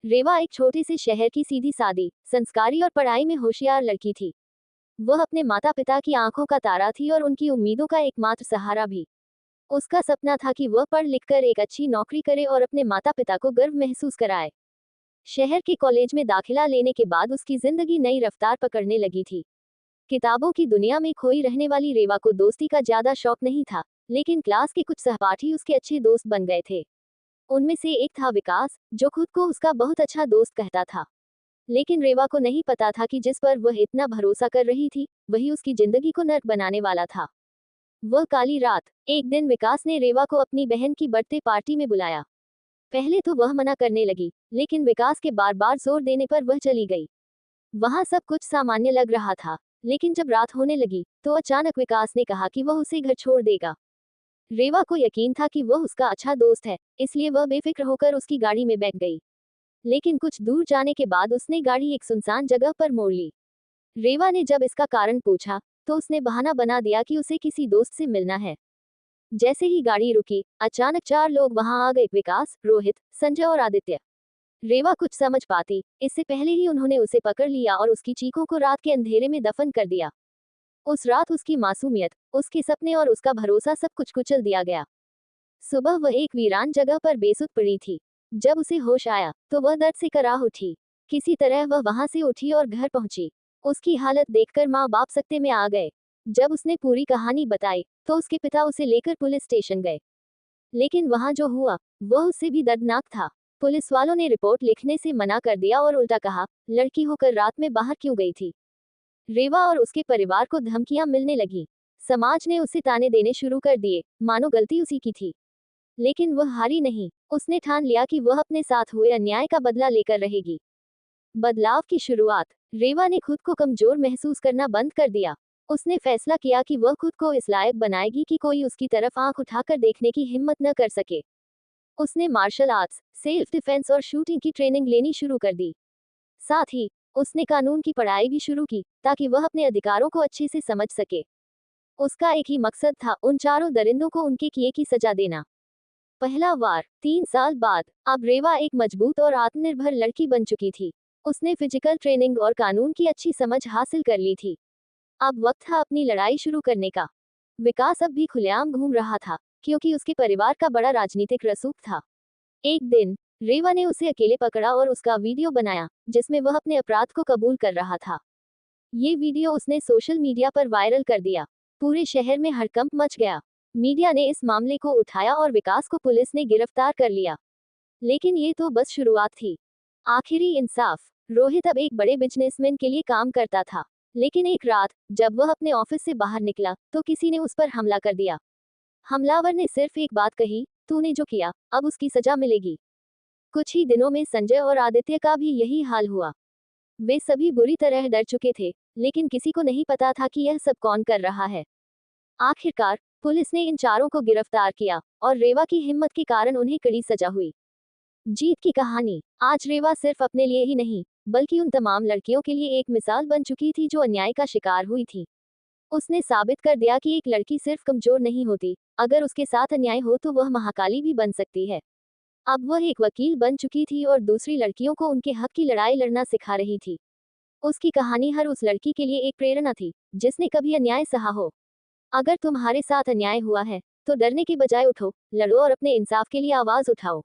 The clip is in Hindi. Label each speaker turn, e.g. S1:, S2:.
S1: रेवा एक छोटे से शहर की सीधी सादी, संस्कारी और पढ़ाई में होशियार लड़की थी। वह अपने माता पिता की आंखों का तारा थी और उनकी उम्मीदों का एकमात्र सहारा भी। उसका सपना था कि वह पढ़ लिखकर एक अच्छी नौकरी करे और अपने माता पिता को गर्व महसूस कराए। शहर के कॉलेज में दाखिला लेने के बाद उसकी जिंदगी नई रफ्तार पकड़ने लगी थी। किताबों की दुनिया में खोई रहने वाली रेवा को दोस्ती का ज्यादा शौक नहीं था, लेकिन क्लास के कुछ सहपाठी उसके अच्छे दोस्त बन गए थे। उनमें से एक था विकास, जो खुद को उसका बहुत अच्छा दोस्त कहता था। लेकिन रेवा को नहीं पता था कि जिस पर वह इतना भरोसा कर रही थी, वही उसकी जिंदगी को नर्क बनाने वाला था। वह काली रात, एक दिन विकास ने रेवा को अपनी बहन की बर्थडे पार्टी में बुलाया। पहले तो वह मना करने लगी, लेकिन विकास के बार बार जोर देने पर वह चली गई। वहां सब कुछ सामान्य लग रहा था, लेकिन जब रात होने लगी, तो अचानक विकास ने कहा कि वह उसे घर छोड़ देगा। रेवा को यकीन था कि वह उसका अच्छा दोस्त है, इसलिए वह बेफिक्र होकर उसकी गाड़ी में बैठ गई। लेकिन कुछ दूर जाने के बाद उसने गाड़ी एक सुनसान जगह पर मोड़ ली। रेवा ने जब इसका कारण पूछा, तो उसने बहाना बना दिया कि उसे किसी दोस्त से मिलना है। जैसे ही गाड़ी रुकी, अचानक 4 लोग वहां आ गए, विकास, रोहित, संजय और आदित्य। रेवा कुछ समझ पाती, इससे पहले ही उन्होंने उसे पकड़ लिया और उसकी चीखों को रात के अंधेरे में दफन कर दिया। उस रात उसकी मासूमियत, उसके सपने और उसका भरोसा सब कुछ कुचल दिया गया। सुबह वह एक वीरान जगह पर बेसुध पड़ी थी। जब उसे होश आया, तो वह दर्द से कराह उठी। किसी तरह वह वहां से उठी और घर पहुंची। उसकी हालत देखकर माँ बाप सकते में आ गए। जब उसने पूरी कहानी बताई, तो उसके पिता उसे लेकर पुलिस स्टेशन गए। लेकिन वहां जो हुआ, वह उससे भी दर्दनाक था। पुलिस वालों ने रिपोर्ट लिखने से मना कर दिया और उल्टा कहा, लड़की होकर रात में बाहर क्यों गई थी। रेवा और उसके परिवार को धमकियां मिलने लगी। समाज ने उसे ताने देने शुरू कर दिए, मानो गलती उसी की थी। लेकिन वह हारी नहीं। उसने ठान लिया कि वह अपने साथ हुए अन्याय का बदला लेकर रहेगी। बदलाव की शुरुआत, रेवा ने खुद को कमजोर महसूस करना बंद कर दिया। उसने फैसला किया कि वह खुद को इस लायक बनाएगी कि कोई उसकी तरफ आंख उठाकर देखने की हिम्मत न कर सके। उसने मार्शल आर्ट्स, सेल्फ डिफेंस और शूटिंग की ट्रेनिंग लेनी शुरू कर दी। साथ ही उसने कानून की पढ़ाई भी शुरू की, ताकि वह अपने अधिकारों को अच्छे से समझ सके। उसका एक ही मकसद था, उन चारों दरिंदों को उनके किए की सजा देना। पहला वार, 3 साल बाद, अब रेवा एक मजबूत और आत्मनिर्भर लड़की बन चुकी थी। उसने फिजिकल ट्रेनिंग और कानून की अच्छी समझ हासिल कर ली थी। अब वक्त था अपनी लड़ाई शुरू करने का। विकास अब भी खुलेआम घूम रहा था, क्योंकि उसके परिवार का बड़ा राजनीतिक रसूख था। एक दिन रेवा ने उसे अकेले पकड़ा और उसका वीडियो बनाया, जिसमें वह अपने अपराध को कबूल कर रहा था। ये वीडियो उसने सोशल मीडिया पर वायरल कर दिया। पूरे शहर में हड़कंप मच गया। मीडिया ने इस मामले को उठाया और विकास को पुलिस ने गिरफ्तार कर लिया। लेकिन ये तो बस शुरुआत थी। आखिरी इंसाफ, रोहित अब एक बड़े बिजनेसमैन के लिए काम करता था। लेकिन एक रात, जब वह अपने ऑफिस से बाहर निकला, तो किसी ने उस पर हमला कर दिया। हमलावर ने सिर्फ एक बात कही, तूने जो किया, अब उसकी सजा मिलेगी। कुछ ही दिनों में संजय और आदित्य का भी यही हाल हुआ। वे सभी बुरी तरह डर चुके थे, लेकिन किसी को नहीं पता था कि यह सब कौन कर रहा है। आखिरकार पुलिस ने इन चारों को गिरफ्तार किया, और रेवा की हिम्मत के कारण उन्हें कड़ी सजा हुई। जीत की कहानी, आज रेवा सिर्फ अपने लिए ही नहीं, बल्कि उन तमाम लड़कियों के लिए एक मिसाल बन चुकी थी जो अन्याय का शिकार हुई थी। उसने साबित कर दिया कि एक लड़की सिर्फ कमजोर नहीं होती, अगर उसके साथ अन्याय हो तो वह महाकाली भी बन सकती है। अब वह एक वकील बन चुकी थी और दूसरी लड़कियों को उनके हक की लड़ाई लड़ना सिखा रही थी। उसकी कहानी हर उस लड़की के लिए एक प्रेरणा थी, जिसने कभी अन्याय सहा हो। अगर तुम्हारे साथ अन्याय हुआ है, तो डरने के बजाय उठो, लड़ो और अपने इंसाफ के लिए आवाज उठाओ।